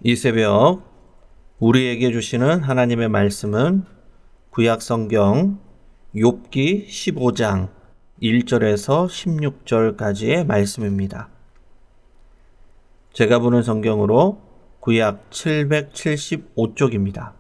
이 새벽 우리에게 주시는 하나님의 말씀은 구약 성경 욥기 15장 1절에서 16절까지의 말씀입니다. 제가 보는 성경으로 구약 775쪽입니다.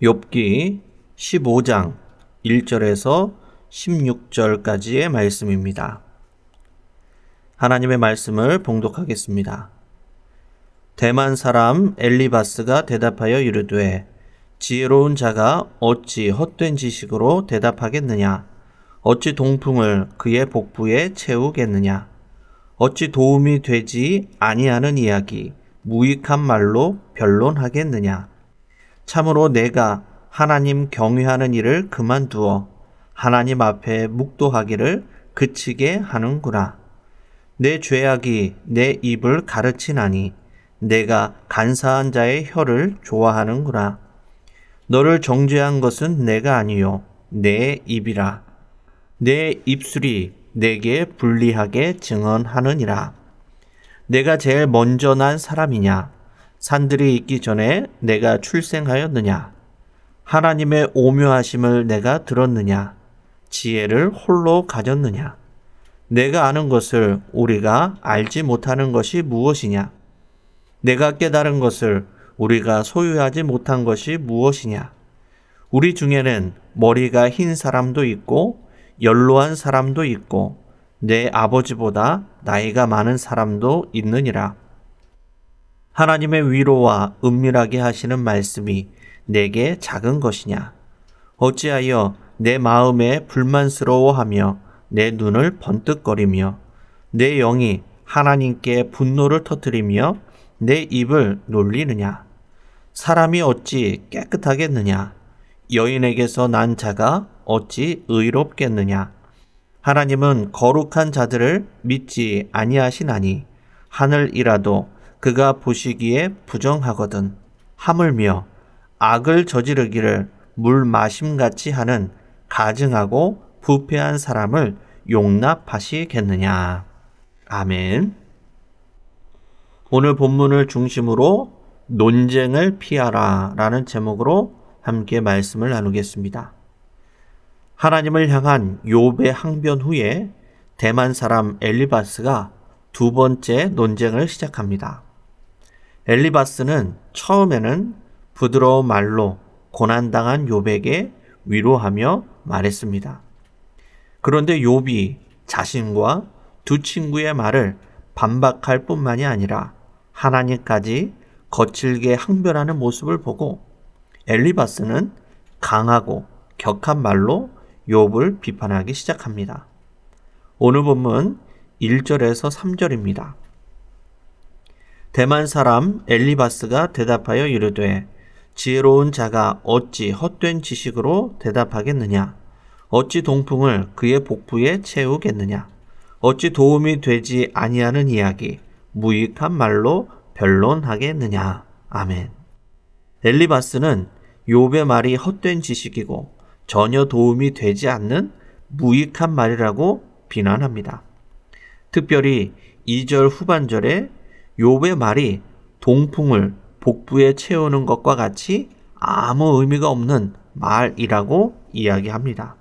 욥기 15장 1절에서 16절까지의 말씀입니다. 하나님의 말씀을 봉독하겠습니다. 대만 사람 엘리바스가 대답하여 이르되 지혜로운 자가 어찌 헛된 지식으로 대답하겠느냐? 어찌 동풍을 그의 복부에 채우겠느냐? 어찌 도움이 되지 아니하는 이야기, 무익한 말로 변론하겠느냐? 참으로 내가 하나님 경외하는 일을 그만두어 하나님 앞에 묵도하기를 그치게 하는구나. 내 죄악이 내 입을 가르치나니 내가 간사한 자의 혀를 좋아하는구나. 너를 정죄한 것은 내가 아니요 내 입이라. 내 입술이 내게 불리하게 증언하느니라. 내가 제일 먼저 난 사람이냐? 산들이 있기 전에 내가 출생하였느냐? 하나님의 오묘하심을 내가 들었느냐? 지혜를 홀로 가졌느냐? 내가 아는 것을 우리가 알지 못하는 것이 무엇이냐? 내가 깨달은 것을 우리가 소유하지 못한 것이 무엇이냐? 우리 중에는 머리가 흰 사람도 있고 연로한 사람도 있고 내 아버지보다 나이가 많은 사람도 있느니라. 하나님의 위로와 은밀하게 하시는 말씀이 내게 작은 것이냐? 어찌하여 내 마음에 불만스러워하며 내 눈을 번뜩거리며 내 영이 하나님께 분노를 터뜨리며 내 입을 놀리느냐? 사람이 어찌 깨끗하겠느냐? 여인에게서 난 자가 어찌 의롭겠느냐? 하나님은 거룩한 자들을 믿지 아니하시나니 하늘이라도 그가 보시기에 부정하거든. 하물며 악을 저지르기를 물 마심같이 하는 가증하고 부패한 사람을 용납하시겠느냐? 아멘. 오늘 본문을 중심으로 논쟁을 피하라 라는 제목으로 함께 말씀을 나누겠습니다. 하나님을 향한 욥의 항변 후에 대만 사람 엘리바스가 두 번째 논쟁을 시작합니다. 엘리바스는 처음에는 부드러운 말로 고난당한 욥에게 위로하며 말했습니다. 그런데 욥이 자신과 두 친구의 말을 반박할 뿐만이 아니라 하나님까지 거칠게 항변하는 모습을 보고 엘리바스는 강하고 격한 말로 욥을 비판하기 시작합니다. 오늘 본문 1절에서 3절입니다. 대만 사람 엘리바스가 대답하여 이르되 지혜로운 자가 어찌 헛된 지식으로 대답하겠느냐? 어찌 동풍을 그의 복부에 채우겠느냐? 어찌 도움이 되지 아니하는 이야기, 무익한 말로 변론하겠느냐? 아멘. 엘리바스는 욥의 말이 헛된 지식이고 전혀 도움이 되지 않는 무익한 말이라고 비난합니다. 특별히 2절 후반절에 욥의 말이 동풍을 복부에 채우는 것과 같이 아무 의미가 없는 말이라고 이야기합니다.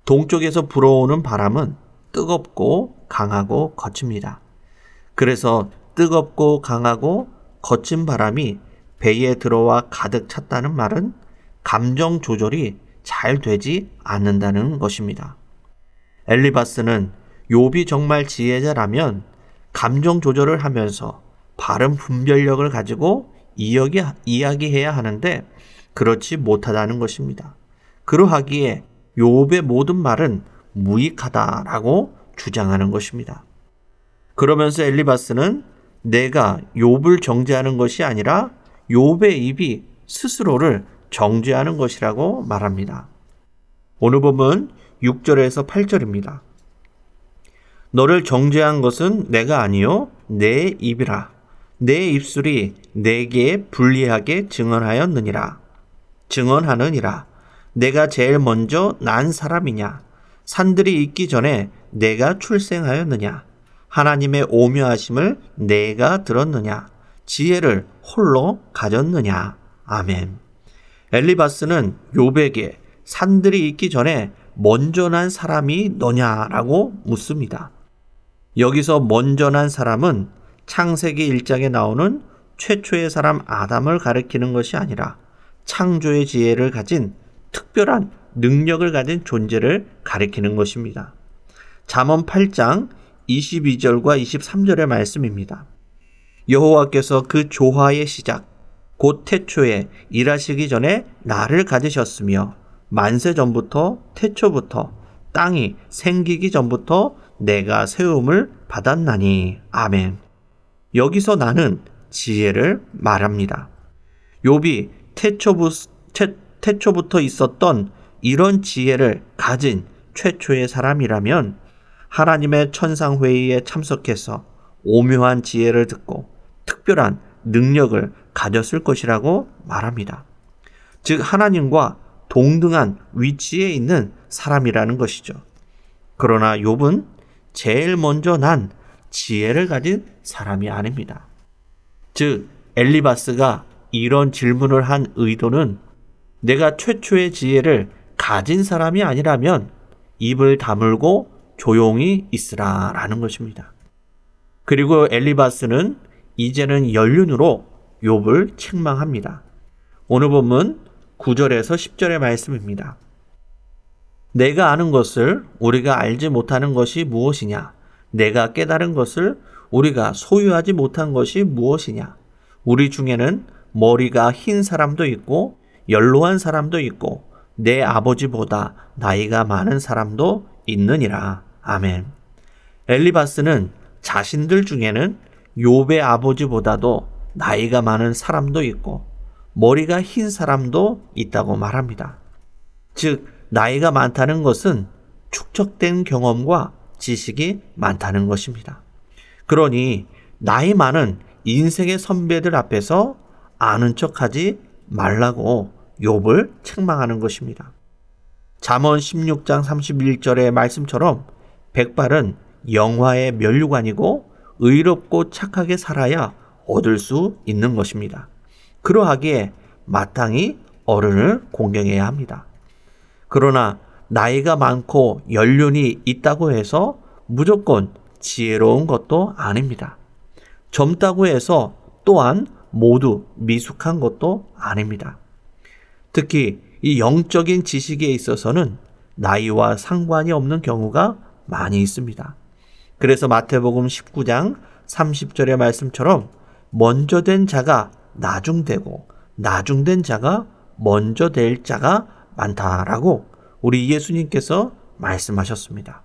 동쪽에서 불어오는 바람은 뜨겁고 강하고 거칩니다. 그래서 뜨겁고 강하고 거친 바람이 배에 들어와 가득 찼다는 말은 감정 조절이 잘 되지 않는다는 것입니다. 엘리바스는 욥이 정말 지혜자라면 감정 조절을 하면서 바른 분별력을 가지고 이야기해야 하는데 그렇지 못하다는 것입니다. 그러하기에 욥의 모든 말은 무익하다라고 주장하는 것입니다. 그러면서 엘리바스는 내가 욥을 정죄하는 것이 아니라 욥의 입이 스스로를 정죄하는 것이라고 말합니다. 오늘 본문 6절에서 8절입니다. 너를 정죄한 것은 내가 아니요 내 입이라. 내 입술이 내게 불리하게 증언하느니라. 내가 제일 먼저 난 사람이냐? 산들이 있기 전에 내가 출생하였느냐? 하나님의 오묘하심을 내가 들었느냐? 지혜를 홀로 가졌느냐? 아멘. 엘리바스는 욥에게 산들이 있기 전에 먼저 난 사람이 너냐라고 묻습니다. 여기서 먼저 난 사람은 창세기 1장에 나오는 최초의 사람 아담을 가리키는 것이 아니라 창조의 지혜를 가진 특별한 능력을 가진 존재를 가리키는 것입니다. 잠언 8장 22절과 23절의 말씀입니다. 여호와께서 그 조화의 시작 곧 태초에 일하시기 전에 나를 가지셨으며 만세 전부터 태초부터 땅이 생기기 전부터 내가 세움을 받았나니. 아멘. 여기서 나는 지혜를 말합니다. 욥이 태초부터 있었던 이런 지혜를 가진 최초의 사람이라면 하나님의 천상회의에 참석해서 오묘한 지혜를 듣고 특별한 능력을 가졌을 것이라고 말합니다. 즉 하나님과 동등한 위치에 있는 사람이라는 것이죠. 그러나 욥은 제일 먼저 난 지혜를 가진 사람이 아닙니다. 즉 엘리바스가 이런 질문을 한 의도는 내가 최초의 지혜를 가진 사람이 아니라면 입을 다물고 조용히 있으라 라는 것입니다. 그리고 엘리바스는 이제는 연륜으로 욥을 책망합니다. 오늘 본문 9절에서 10절의 말씀입니다. 내가 아는 것을 우리가 알지 못하는 것이 무엇이냐? 내가 깨달은 것을 우리가 소유하지 못한 것이 무엇이냐? 우리 중에는 머리가 흰 사람도 있고 연로한 사람도 있고 내 아버지보다 나이가 많은 사람도 있느니라. 아멘. 엘리바스는 자신들 중에는 욥의 아버지보다도 나이가 많은 사람도 있고 머리가 흰 사람도 있다고 말합니다. 즉 나이가 많다는 것은 축적된 경험과 지식이 많다는 것입니다. 그러니 나이 많은 인생의 선배들 앞에서 아는 척하지 말라고 욥을 책망하는 것입니다. 잠언 16장 31절의 말씀처럼 백발은 영화의 면류관이고 의롭고 착하게 살아야 얻을 수 있는 것입니다. 그러하기에 마땅히 어른을 공경해야 합니다. 그러나 나이가 많고 연륜이 있다고 해서 무조건 지혜로운 것도 아닙니다. 젊다고 해서 또한 모두 미숙한 것도 아닙니다. 특히 이 영적인 지식에 있어서는 나이와 상관이 없는 경우가 많이 있습니다. 그래서 마태복음 19장 30절의 말씀처럼 먼저 된 자가 나중되고 나중된 자가 먼저 될 자가 많다라고 우리 예수님께서 말씀하셨습니다.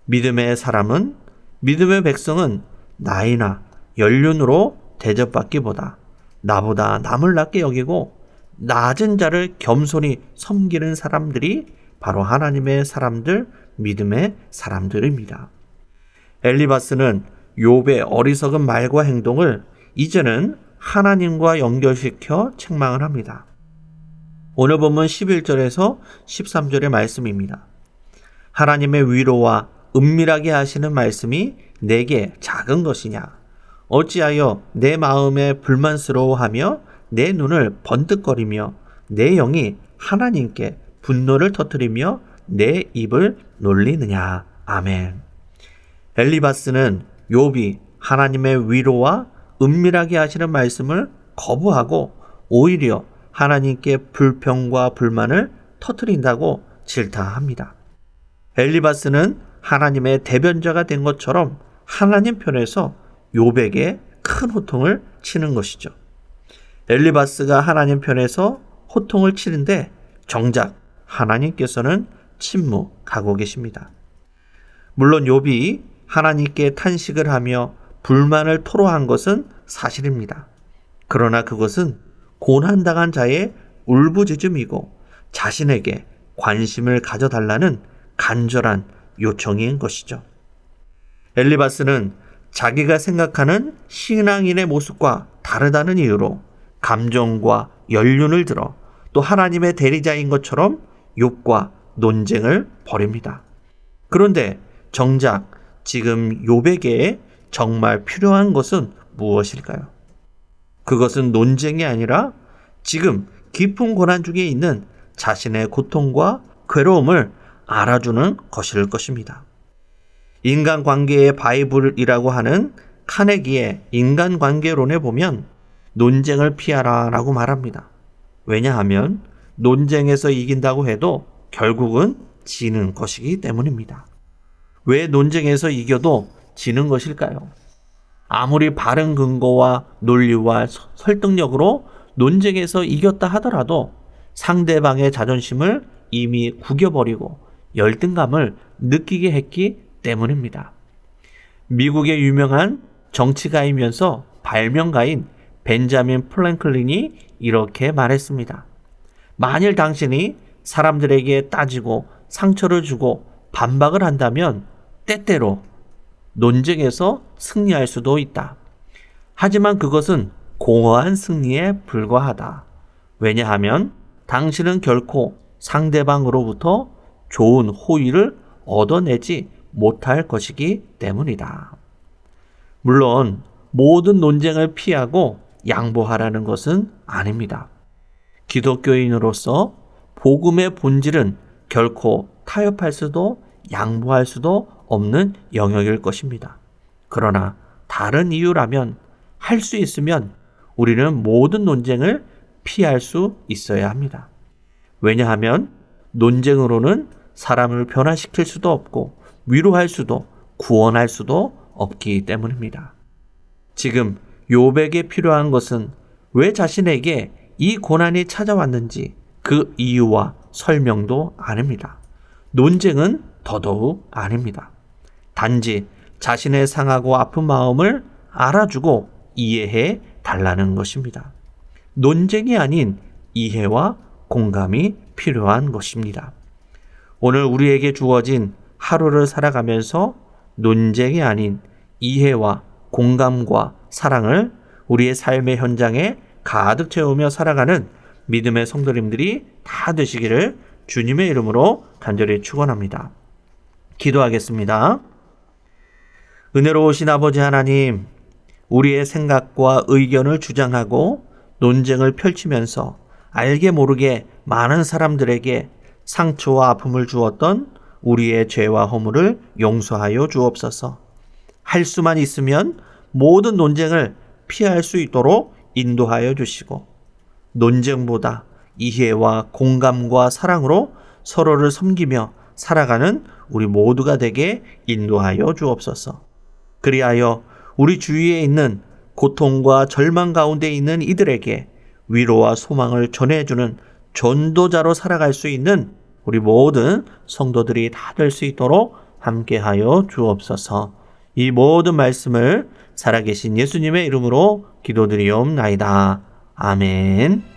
믿음의 사람은, 믿음의 백성은 나이나 연륜으로 대접받기보다 나보다 남을 낮게 여기고 낮은 자를 겸손히 섬기는 사람들이 바로 하나님의 사람들, 믿음의 사람들입니다. 엘리바스는 욥의 어리석은 말과 행동을 이제는 하나님과 연결시켜 책망을 합니다. 오늘 본문 11절에서 13절의 말씀입니다. 하나님의 위로와 은밀하게 하시는 말씀이 내게 작은 것이냐? 어찌하여 내 마음에 불만스러워하며 내 눈을 번뜩거리며 내 영이 하나님께 분노를 터뜨리며 내 입을 놀리느냐? 아멘. 엘리바스는 욥이 하나님의 위로와 은밀하게 하시는 말씀을 거부하고 오히려 하나님께 불평과 불만을 터뜨린다고 질타합니다. 엘리바스는 하나님의 대변자가 된 것처럼 하나님 편에서 욥에게 큰 호통을 치는 것이죠. 엘리바스가 하나님 편에서 호통을 치는데 정작 하나님께서는 침묵하고 계십니다. 물론 욥이 하나님께 탄식을 하며 불만을 토로한 것은 사실입니다. 그러나 그것은 고난당한 자의 울부짖음이고 자신에게 관심을 가져달라는 간절한 요청인 것이죠. 엘리바스는 자기가 생각하는 신앙인의 모습과 다르다는 이유로 감정과 연륜을 들어 또 하나님의 대리자인 것처럼 욥과 논쟁을 벌입니다. 그런데 정작 지금 욥에게 정말 필요한 것은 무엇일까요? 그것은 논쟁이 아니라 지금 깊은 고난 중에 있는 자신의 고통과 괴로움을 알아주는 것일 것입니다. 인간관계의 바이블이라고 하는 카네기의 인간관계론에 보면 논쟁을 피하라 라고 말합니다. 왜냐하면 논쟁에서 이긴다고 해도 결국은 지는 것이기 때문입니다. 왜 논쟁에서 이겨도 지는 것일까요? 아무리 바른 근거와 논리와 설득력으로 논쟁에서 이겼다 하더라도 상대방의 자존심을 이미 구겨버리고 열등감을 느끼게 했기 때문입니다. 미국의 유명한 정치가이면서 발명가인 벤자민 프랭클린이 이렇게 말했습니다. 만일 당신이 사람들에게 따지고 상처를 주고 반박을 한다면 때때로 논쟁에서 승리할 수도 있다. 하지만 그것은 공허한 승리에 불과하다. 왜냐하면 당신은 결코 상대방으로부터 좋은 호의를 얻어내지 못할 것이기 때문이다. 물론 모든 논쟁을 피하고 양보하라는 것은 아닙니다. 기독교인으로서 복음의 본질은 결코 타협할 수도 양보할 수도 없는 영역일 것입니다. 그러나 다른 이유라면 할 수 있으면 우리는 모든 논쟁을 피할 수 있어야 합니다. 왜냐하면 논쟁으로는 사람을 변화시킬 수도 없고 위로할 수도 구원할 수도 없기 때문입니다. 지금 욥에게 필요한 것은 왜 자신에게 이 고난이 찾아왔는지 그 이유와 설명도 아닙니다. 논쟁은 더더욱 아닙니다. 단지 자신의 상하고 아픈 마음을 알아주고 이해해 달라는 것입니다. 논쟁이 아닌 이해와 공감이 필요한 것입니다. 오늘 우리에게 주어진 하루를 살아가면서 논쟁이 아닌 이해와 공감과 사랑을 우리의 삶의 현장에 가득 채우며 살아가는 믿음의 성도님들이 다 되시기를 주님의 이름으로 간절히 축원합니다. 기도하겠습니다. 은혜로우신 아버지 하나님, 우리의 생각과 의견을 주장하고 논쟁을 펼치면서 알게 모르게 많은 사람들에게 상처와 아픔을 주었던 우리의 죄와 허물을 용서하여 주옵소서. 할 수만 있으면 모든 논쟁을 피할 수 있도록 인도하여 주시고 논쟁보다 이해와 공감과 사랑으로 서로를 섬기며 살아가는 우리 모두가 되게 인도하여 주옵소서. 그리하여 우리 주위에 있는 고통과 절망 가운데 있는 이들에게 위로와 소망을 전해주는 전도자로 살아갈 수 있는 우리 모든 성도들이 다 될 수 있도록 함께하여 주옵소서. 이 모든 말씀을 살아계신 예수님의 이름으로 기도드리옵나이다. 아멘.